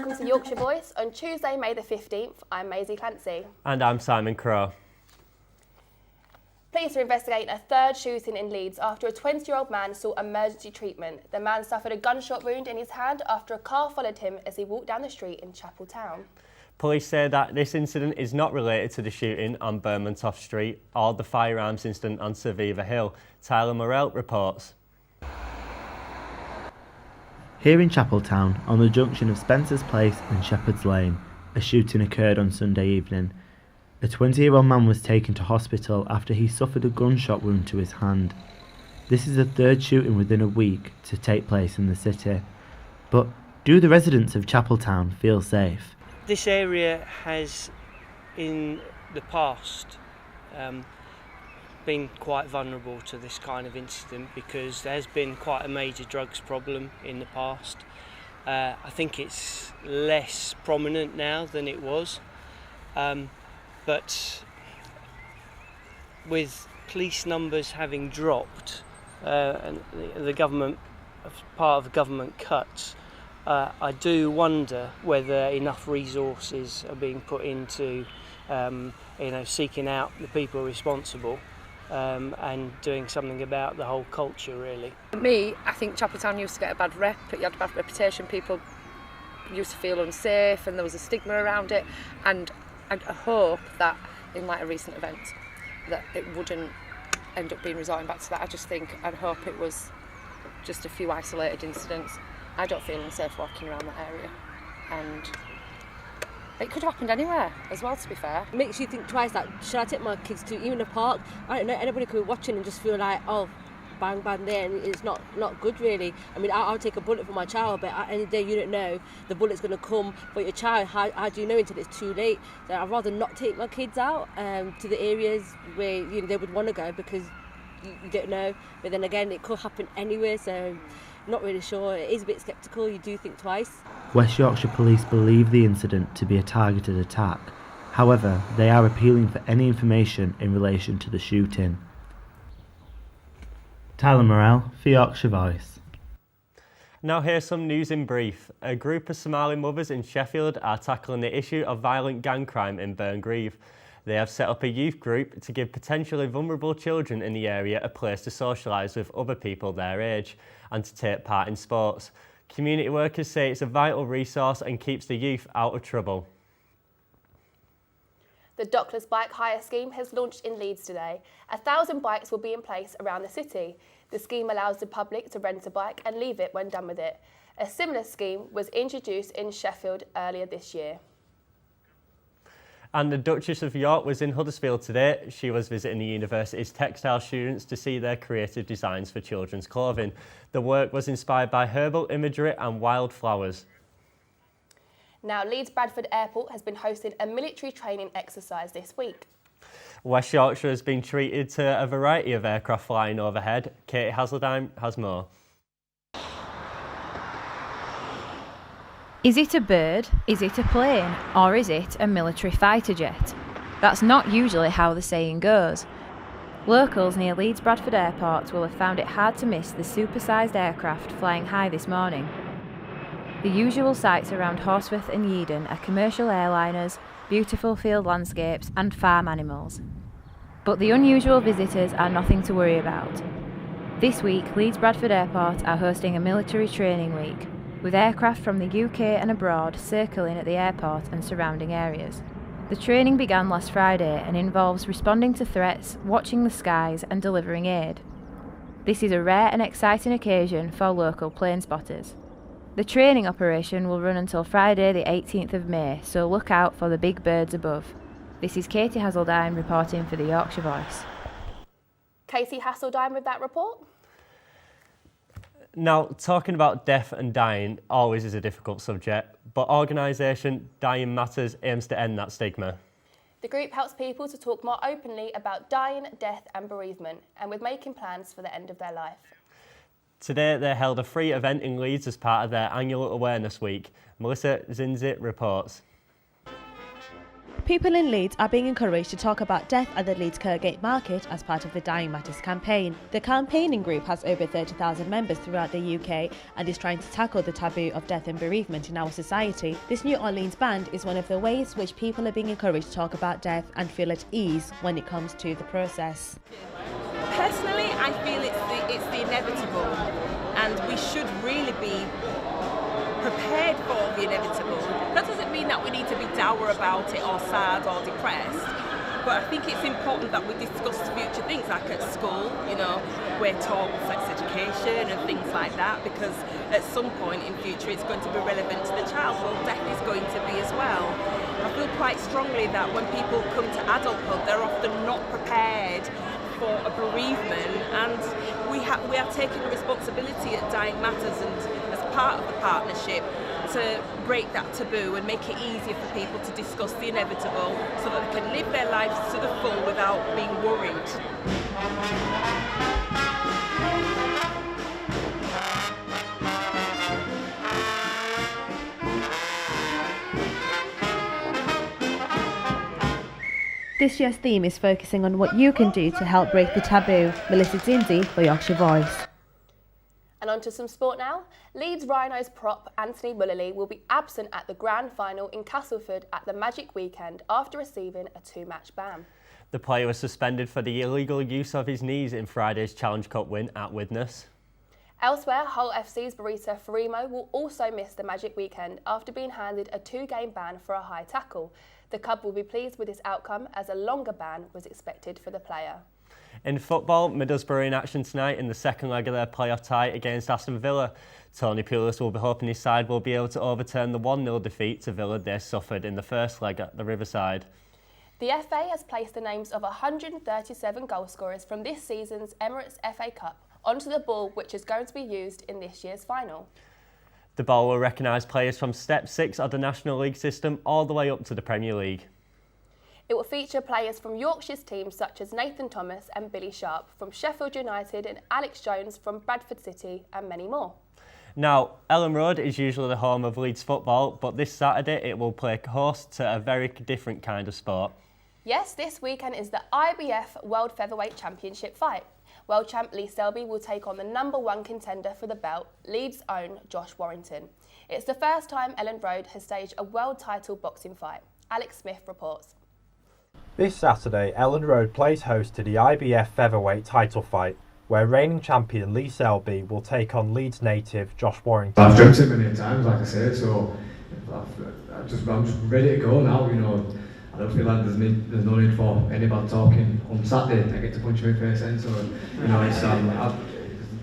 welcome to Yorkshire Voice. On Tuesday, May the 15th, I'm Maisie Clancy. And I'm Simon Crowe. Police are investigating a third shooting in Leeds after a 20-year-old man sought emergency treatment. The man suffered a gunshot wound in his hand after a car followed him as he walked down the street in Chapel Town. Police say that this incident is not related to the shooting on Bermontoft Street or the firearms incident on Surviva Hill. Tyler Morell reports. Here in Chapel Town, on the junction of Spencer's Place and Shepherd's Lane, a shooting occurred on Sunday evening. A 20-year-old man was taken to hospital after he suffered a gunshot wound to his hand. This is the third shooting within a week to take place in the city. But do the residents of Chapel Town feel safe? This area has, in the past, been quite vulnerable to this kind of incident because there has been quite a major drugs problem in the past. I think it's less prominent now than it was, but with police numbers having dropped and the government, part of the government cuts, I do wonder whether enough resources are being put into seeking out the people responsible and doing something about the whole culture, really. For me, I think Chapel Town used to get a bad rep. It had a bad reputation. People used to feel unsafe and there was a stigma around it, and I hope that in light of recent events that it wouldn't end up being resorting back to that. I'd hope it was just a few isolated incidents. I don't feel unsafe walking around that area, and it could have happened anywhere as well, to be fair. It makes you think twice, like, should I take my kids to even a park? I don't know, anybody could be watching and just feel like, oh, bang, bang there, and it's not good, really. I mean, I'll take a bullet for my child, but at the end of the day, you don't know the bullet's going to come for your child. How do you know until it's too late? So I'd rather not take my kids out to the areas where they would want to go, because you don't know. But then again, it could happen anyway, so not really sure. It is a bit sceptical. You do think twice. West Yorkshire Police believe the incident to be a targeted attack. However, they are appealing for any information in relation to the shooting. Tyler Morell for Yorkshire Voice. Now here's some news in brief. A group of Somali mothers in Sheffield are tackling the issue of violent gang crime in Burngreave. They have set up a youth group to give potentially vulnerable children in the area a place to socialise with other people their age and to take part in sports. Community workers say it's a vital resource and keeps the youth out of trouble. The Dockless Bike Hire Scheme has launched in Leeds today. 1,000 bikes will be in place around the city. The scheme allows the public to rent a bike and leave it when done with it. A similar scheme was introduced in Sheffield earlier this year. And the Duchess of York was in Huddersfield today. She was visiting the university's textile students to see their creative designs for children's clothing. The work was inspired by herbal imagery and wildflowers. Now, Leeds Bradford Airport has been hosting a military training exercise this week. West Yorkshire has been treated to a variety of aircraft flying overhead. Katie Hazeldine has more. Is it a bird, is it a plane, or is it a military fighter jet? That's not usually how the saying goes. Locals near Leeds Bradford Airport will have found it hard to miss the supersized aircraft flying high this morning. The usual sights around Horsforth and Yeadon are commercial airliners, beautiful field landscapes and farm animals. But the unusual visitors are nothing to worry about. This week, Leeds Bradford Airport are hosting a military training week, with aircraft from the UK and abroad circling at the airport and surrounding areas. The training began last Friday and involves responding to threats, watching the skies and delivering aid. This is a rare and exciting occasion for local plane spotters. The training operation will run until Friday the 18th of May, so look out for the big birds above. This is Katie Hazeldine reporting for the Yorkshire Voice. Katie Hazeldine with that report. Now, talking about death and dying always is a difficult subject, but organisation Dying Matters aims to end that stigma. The group helps people to talk more openly about dying, death and bereavement, and with making plans for the end of their life. Today they held a free event in Leeds as part of their annual Awareness Week. Melissa Zinzit reports. People in Leeds are being encouraged to talk about death at the Leeds Kirkgate Market as part of the Dying Matters campaign. The campaigning group has over 30,000 members throughout the UK and is trying to tackle the taboo of death and bereavement in our society. This New Orleans band is one of the ways which people are being encouraged to talk about death and feel at ease when it comes to the process. Personally, I feel it's the inevitable, and we should really be prepared for the inevitable. That doesn't mean that we need to be dour about it or sad or depressed, but I think it's important that we discuss future things, like at school, we're taught sex education and things like that, because at some point in future it's going to be relevant to the child. Well, death is going to be as well. I feel quite strongly that when people come to adulthood, they're often not prepared for a bereavement, and we are taking a responsibility at Dying Matters and as part of the partnership to break that taboo and make it easier for people to discuss the inevitable so that they can live their lives to the full without being worried. This year's theme is focusing on what you can do to help break the taboo. Melissa Dinsey for Yorkshire Voice. And on to some sport now. Leeds Rhinos prop Anthony Mullally will be absent at the grand final in Castleford at the Magic Weekend after receiving a 2-match ban. The player was suspended for the illegal use of his knees in Friday's Challenge Cup win at Widnes. Elsewhere, Hull FC's Barita Farimo will also miss the Magic Weekend after being handed a 2-game ban for a high tackle. The club will be pleased with this outcome as a longer ban was expected for the player. In football, Middlesbrough in action tonight in the second leg of their playoff tie against Aston Villa. Tony Pulis will be hoping his side will be able to overturn the 1-0 defeat to Villa they suffered in the first leg at the Riverside. The FA has placed the names of 137 goalscorers from this season's Emirates FA Cup onto the ball, which is going to be used in this year's final. The ball will recognise players from Step 6 of the National League system all the way up to the Premier League. It will feature players from Yorkshire's teams such as Nathan Thomas and Billy Sharp from Sheffield United and Alex Jones from Bradford City and many more. Now, Ellen Road is usually the home of Leeds football, but this Saturday it will play host to a very different kind of sport. Yes, this weekend is the IBF World Featherweight Championship fight. World champ Lee Selby will take on the #1 contender for the belt, Leeds' own Josh Warrington. It's the first time Ellen Road has staged a world title boxing fight. Alex Smith reports. This Saturday, Ellen Road plays host to the IBF Featherweight title fight, where reigning champion Lee Selby will take on Leeds native Josh Warrington. I've dreamt it many times, like I say, so I'm just ready to go now, I don't feel like there's no need for any bad talking on Saturday. I get to punch him in the face then, so it's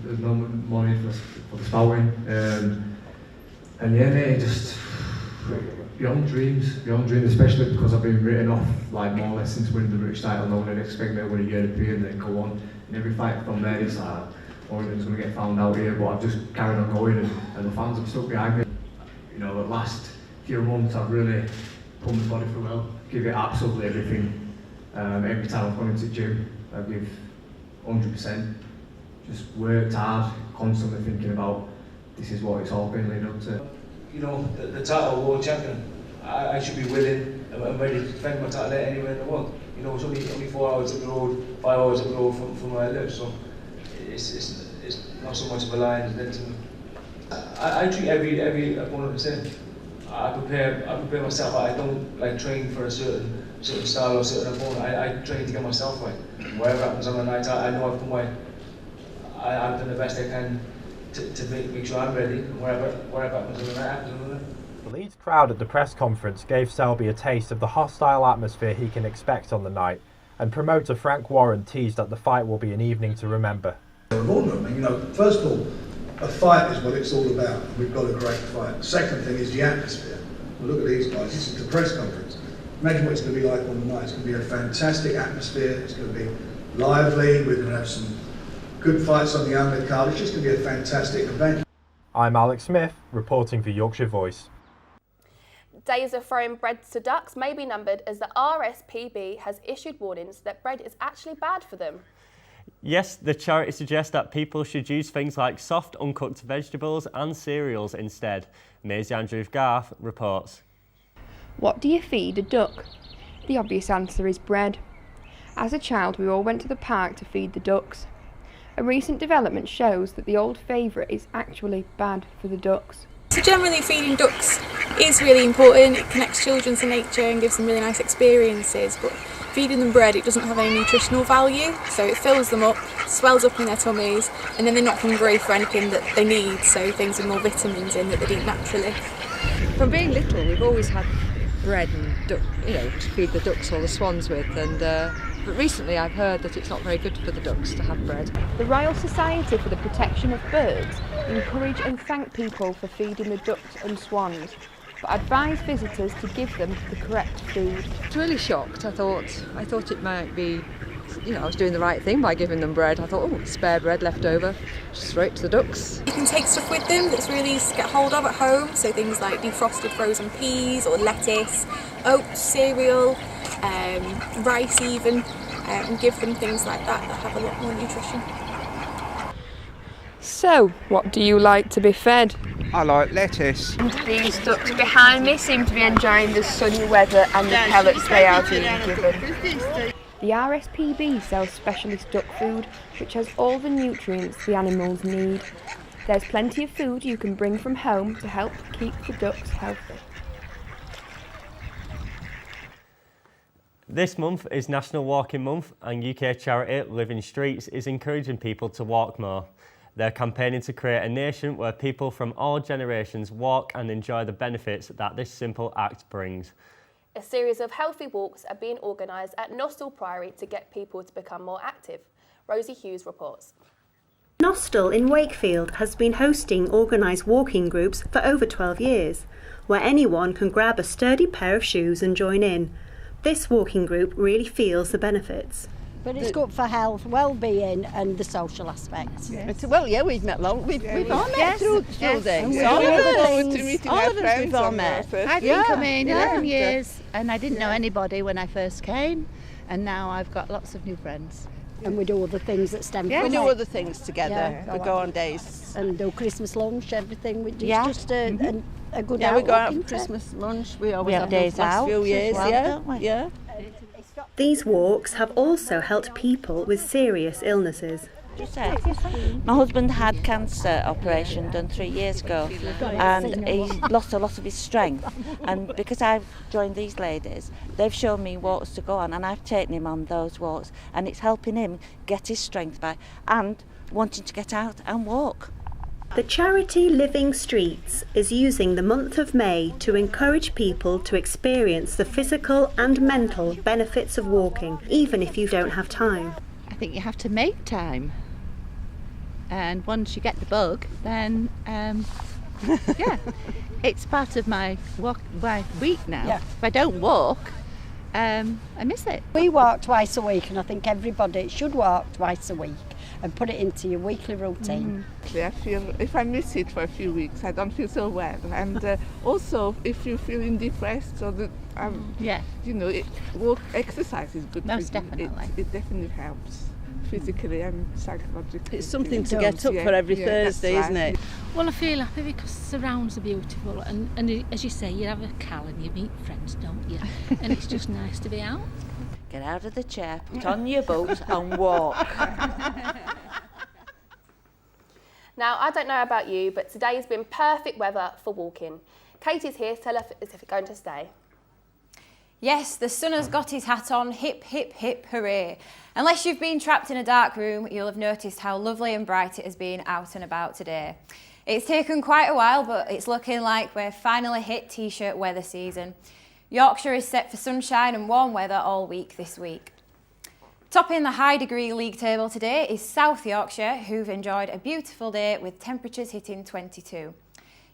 there's no more need for the sparring. And yeah, mate, just beyond dreams, especially because I've been written off like more or less since winning the British title. No one had expected me to win a European, then go on. And every fight from there, it's like Warrington's going to get found out here, but I've just carried on going, and the fans have stuck behind me. The last few months I've really pumped my body through well, give it absolutely everything. Every time I've gone into the gym, I give 100%. Just worked hard, constantly thinking about this is what it's all been leading up to. The title of world champion, I should be willing and ready to defend my title anywhere in the world. It's only 4 hours up the road, 5 hours up the road from where I live, so it's not so much of a lie as it is. I treat every opponent the same. I prepare myself. I don't train for a certain style or a certain opponent. I train to get myself right. Whatever happens on the night, I know I've done the best I can to make sure I'm ready. And whatever happens on the night happens on the night. The Leeds crowd at the press conference gave Selby a taste of the hostile atmosphere he can expect on the night, and promoter Frank Warren teased that the fight will be an evening to remember. First of all, a fight is what it's all about, and we've got a great fight. The second thing is the atmosphere. Well, look at these guys, this is the press conference. Imagine what it's going to be like on the night. It's going to be a fantastic atmosphere, it's going to be lively, we're going to have some good fights on the undercard. It's just going to be a fantastic event. I'm Alex Smith, reporting for Yorkshire Voice. Days of throwing bread to ducks may be numbered as the RSPB has issued warnings that bread is actually bad for them. Yes, the charity suggests that people should use things like soft, uncooked vegetables and cereals instead. Maisie Andrew Garth reports. What do you feed a duck? The obvious answer is bread. As a child, we all went to the park to feed the ducks. A recent development shows that the old favourite is actually bad for the ducks. So generally feeding ducks is really important. It connects children to nature and gives them really nice experiences, but feeding them bread, it doesn't have any nutritional value, so it fills them up, swells up in their tummies, and then they're not hungry for anything that they need, so things with more vitamins in that they'd eat naturally. From being little, we've always had bread and duck, to feed the ducks or the swans with, and but recently I've heard that it's not very good for the ducks to have bread. The Royal Society for the Protection of Birds encourage and thank people for feeding the ducks and swans, but advise visitors to give them the correct food. I was really shocked. I thought it might be, I was doing the right thing by giving them bread. I thought, spare bread left over, just throw it to the ducks. You can take stuff with them that's really easy to get hold of at home, so things like defrosted frozen peas or lettuce, oats, cereal, rice even, and give them things like that have a lot more nutrition. So, what do you like to be fed? I like lettuce. These ducks behind me seem to be enjoying the sunny weather and the pellets they are being given. The RSPB sells specialist duck food, which has all the nutrients the animals need. There's plenty of food you can bring from home to help keep the ducks healthy. This month is National Walking Month, and UK charity Living Streets is encouraging people to walk more. They're campaigning to create a nation where people from all generations walk and enjoy the benefits that this simple act brings. A series of healthy walks are being organised at Nostell Priory to get people to become more active. Rosie Hughes reports. Nostell in Wakefield has been hosting organised walking groups for over 12 years, where anyone can grab a sturdy pair of shoes and join in. This walking group really feels the benefits. But it's good for health, well-being and the social aspects. Yes. We've met long. We've all met through this. All of the things. All of us we've all met. I've been coming 11 years and I didn't know anybody when I first came, and now I've got lots of new friends. And we do other things that stem from it. We do other things together. We go on days. And do Christmas lunch, everything. Which is just a good we go out for trip. Christmas lunch. We always have days last out few years, as well, don't we? Yeah. These walks have also helped people with serious illnesses. My husband had cancer operation done 3 years ago, and he lost a lot of his strength, and because I've joined these ladies, they've shown me walks to go on, and I've taken him on those walks, and it's helping him get his strength back and wanting to get out and walk. The charity Living Streets is using the month of May to encourage people to experience the physical and mental benefits of walking, even if you don't have time. I think you have to make time, and once you get the bug, then it's part of my week now. Yeah. If I don't walk, I miss it. We walk twice a week, and I think everybody should walk twice a week and put it into your weekly routine. I feel if I miss it for a few weeks, I don't feel so well. And also, if you're feeling depressed, exercise is good. Most definitely. It definitely helps physically and psychologically. It's something to get up for every Thursday, isn't it? Well, I feel happy because the surrounds are beautiful, and as you say, you have a cal and you meet friends, don't you? And it's just nice to be out. Get out of the chair, put on your boots and walk. Now, I don't know about you, but today has been perfect weather for walking. Katie's here to tell us if it's going to stay. Yes, the sun has got his hat on, hip, hip, hip, hooray. Unless you've been trapped in a dark room, you'll have noticed how lovely and bright it has been out and about today. It's taken quite a while, but it's looking like we're finally hit t-shirt weather season. Yorkshire is set for sunshine and warm weather all week this week. Topping the high degree league table today is South Yorkshire, who've enjoyed a beautiful day with temperatures hitting 22.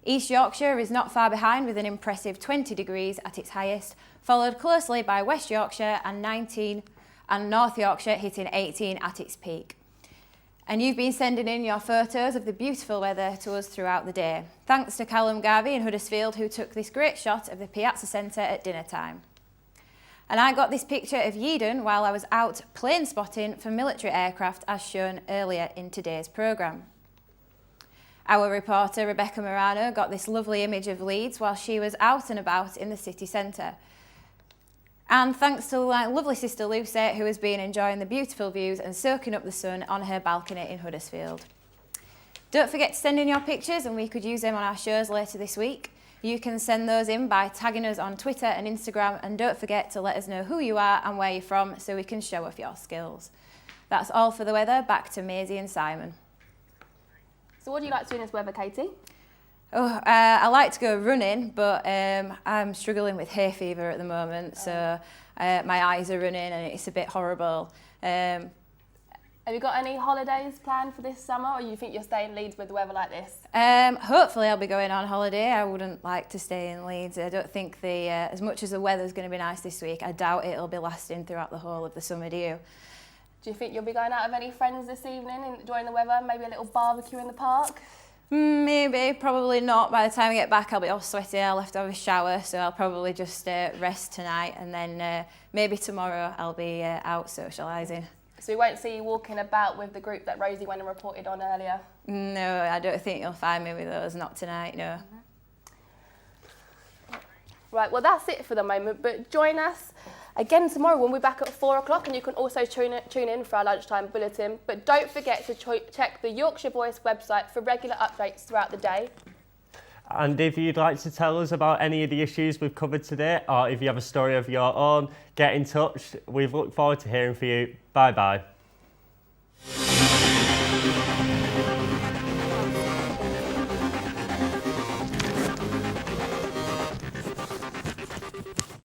East Yorkshire is not far behind with an impressive 20 degrees at its highest, followed closely by West Yorkshire and 19, and North Yorkshire hitting 18 at its peak. And you've been sending in your photos of the beautiful weather to us throughout the day. Thanks to Callum Garvey in Huddersfield, who took this great shot of the Piazza Centre at dinner time. And I got this picture of Yeadon while I was out plane spotting for military aircraft, as shown earlier in today's programme. Our reporter Rebecca Morano got this lovely image of Leeds while she was out and about in the city centre. And thanks to my lovely sister Lucy, who has been enjoying the beautiful views and soaking up the sun on her balcony in Huddersfield. Don't forget to send in your pictures and we could use them on our shows later this week. You can send those in by tagging us on Twitter and Instagram, and don't forget to let us know who you are and where you're from so we can show off your skills. That's all for the weather. Back to Maisie and Simon. So what do you like to do in this weather, Katie? Oh, I like to go running, but I'm struggling with hay fever at the moment, so my eyes are running and it's a bit horrible. Have you got any holidays planned for this summer, or you think you'll stay in Leeds with the weather like this? Hopefully I'll be going on holiday. I wouldn't like to stay in Leeds. I don't think as much as the weather's going to be nice this week, I doubt it'll be lasting throughout the whole of the summer, do you? Do you think you'll be going out with any friends this evening, enjoying the weather, maybe a little barbecue in the park? Maybe, probably not. By the time I get back, I'll be all sweaty. I'll have to have a shower, so I'll probably just rest tonight, and then maybe tomorrow I'll be out socialising. So we won't see you walking about with the group that Rosie went and reported on earlier? No, I don't think you'll find me with those, not tonight, no. Right, well that's it for the moment, but join us again tomorrow when we're back at 4 o'clock, and you can also tune in for our lunchtime bulletin. But don't forget to check the Yorkshire Voice website for regular updates throughout the day. And if you'd like to tell us about any of the issues we've covered today, or if you have a story of your own, get in touch. We look forward to hearing from you. Bye bye.